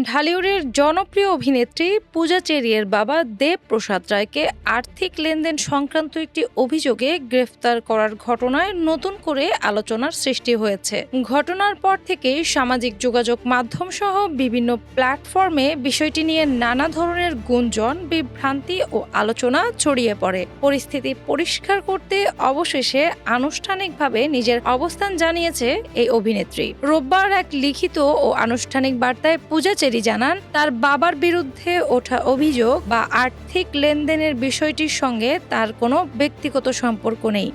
ঢালিউডের জনপ্রিয় অভিনেত্রী পূজা চেরিয়ার বাবা দেব প্রসাদ রায়কে আর্থিক লেনদেন সংক্রান্ত একটি অভিযোগে গ্রেফতার করার ঘটনায় নতুন করে আলোচনার সৃষ্টি হয়েছে। ঘটনার পর থেকেই সামাজিক যোগাযোগ মাধ্যম সহ বিভিন্ন প্ল্যাটফর্মে বিষয়টি নিয়ে নানা ধরনের গুঞ্জন, বিভ্রান্তি ও আলোচনা ছড়িয়ে পড়ে। পরিস্থিতি পরিষ্কার করতে অবশেষে আনুষ্ঠানিকভাবে নিজের অবস্থান জানিয়েছে এই অভিনেত্রী। রোববার এক লিখিত ও আনুষ্ঠানিক বার্তায় পূজা চেরি জানান, তার বাবার বিরুদ্ধে ওঠা অভিযোগ বা আর্থিক লেনদেনের বিষয়টির সঙ্গে তার কোনো ব্যক্তিগত সম্পর্ক নেই।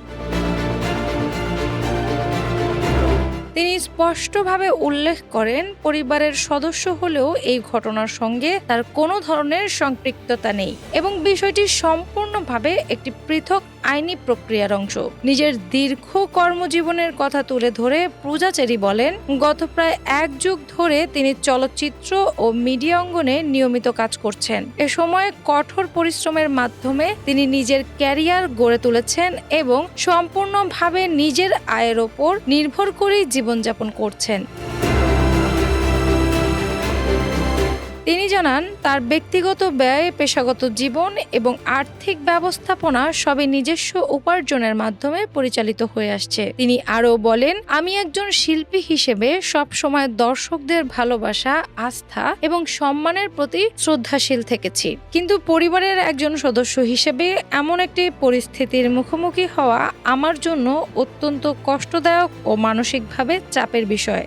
তিনি স্পষ্টভাবে উল্লেখ করেন, পরিবারের সদস্য হলেও এই ঘটনার সঙ্গে তার কোনো ধরনের সম্পৃক্ততা নেই এবং বিষয়টি সম্পূর্ণভাবে একটি পৃথক আইনি প্রক্রিয়ার অংশ। নিজের দীর্ঘ কর্মজীবনের কথা তুলে ধরে পূজা চেরি বলেন, গত প্রায় এক যুগ ধরে তিনি চলচ্চিত্র ও মিডিয়া অঙ্গনে নিয়মিত কাজ করছেন। এ সময় কঠোর পরিশ্রমের মাধ্যমে তিনি নিজের ক্যারিয়ার গড়ে তুলেছেন এবং সম্পূর্ণভাবে নিজের আয়ের ওপর নির্ভর করেই জীবনযাপন করছেন। তিনি জানান, তার ব্যক্তিগত ব্যয়, পেশাগত জীবন এবং আর্থিক ব্যবস্থাপনা সবই নিজস্ব উপার্জনের মাধ্যমে পরিচালিত হয়ে আসছে। তিনি আরও বলেন, আমি একজন শিল্পী হিসেবে সবসময় দর্শকদের ভালোবাসা, আস্থা এবং সম্মানের প্রতি শ্রদ্ধাশীল থেকেছি, কিন্তু পরিবারের একজন সদস্য হিসেবে এমন একটি পরিস্থিতির মুখোমুখি হওয়া আমার জন্য অত্যন্ত কষ্টদায়ক ও মানসিকভাবে চাপের বিষয়।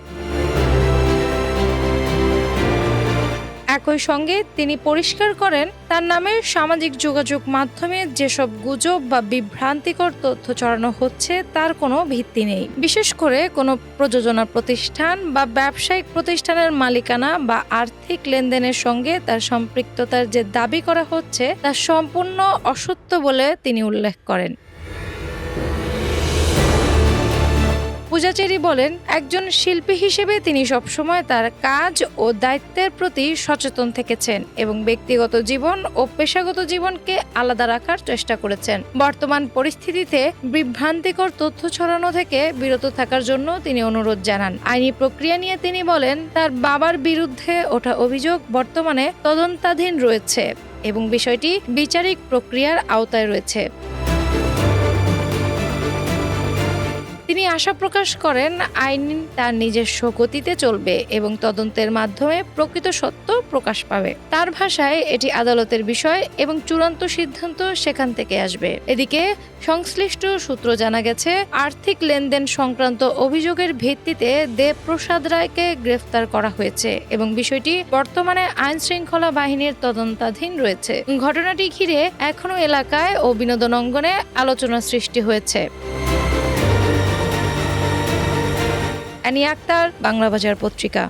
একই সঙ্গে তিনি পরিষ্কার করেন, তার নামে সামাজিক যোগাযোগ মাধ্যমে যেসব গুজব বা বিভ্রান্তিকর তথ্য ছড়ানো হচ্ছে তার কোনো ভিত্তি নেই। বিশেষ করে কোনো প্রযোজনা প্রতিষ্ঠান বা ব্যবসায়িক প্রতিষ্ঠানের মালিকানা বা আর্থিক লেনদেনের সঙ্গে তার সম্পৃক্ততার যে দাবি করা হচ্ছে তা সম্পূর্ণ অসত্য বলে তিনি উল্লেখ করেন। পূজা চেরি বলেন, একজন শিল্পী হিসেবে তিনি সবসময় তার কাজ ও দায়িত্বের প্রতি সচেতন থেকেছেন এবং ব্যক্তিগত জীবন ও পেশাগত জীবনকে আলাদা রাখার চেষ্টা করেছেন। বর্তমান পরিস্থিতিতে বিভ্রান্তিকর তথ্য ছড়ানো থেকে বিরত থাকার জন্য তিনি অনুরোধ জানান। আইনি প্রক্রিয়া নিয়ে তিনি বলেন, তার বাবার বিরুদ্ধে ওঠা অভিযোগ বর্তমানে তদন্তাধীন রয়েছে এবং বিষয়টি বিচারিক প্রক্রিয়ার আওতায় রয়েছে। তিনি আশা প্রকাশ করেন, আইন তার নিজস্ব গতিতে চলবে এবং তদন্তের মাধ্যমে প্রকৃত সত্য প্রকাশ পাবে। তার ভাষায়, এটি আদালতের বিষয় এবং চূড়ান্ত সিদ্ধান্ত সেখান থেকে আসবে। এদিকে সংশ্লিষ্ট সূত্র জানা গেছে, আর্থিক লেনদেন সংক্রান্ত অভিযোগের ভিত্তিতে দেব প্রসাদ রায়কে গ্রেফতার করা হয়েছে এবং বিষয়টি বর্তমানে আইন শৃঙ্খলা বাহিনীর তদন্তাধীন রয়েছে। ঘটনাটি ঘিরে এখনো এলাকায় ও বিনোদন অঙ্গনে আলোচনা সৃষ্টি হয়েছে। আনি আক্তার, বাংলা বাজার পত্রিকা।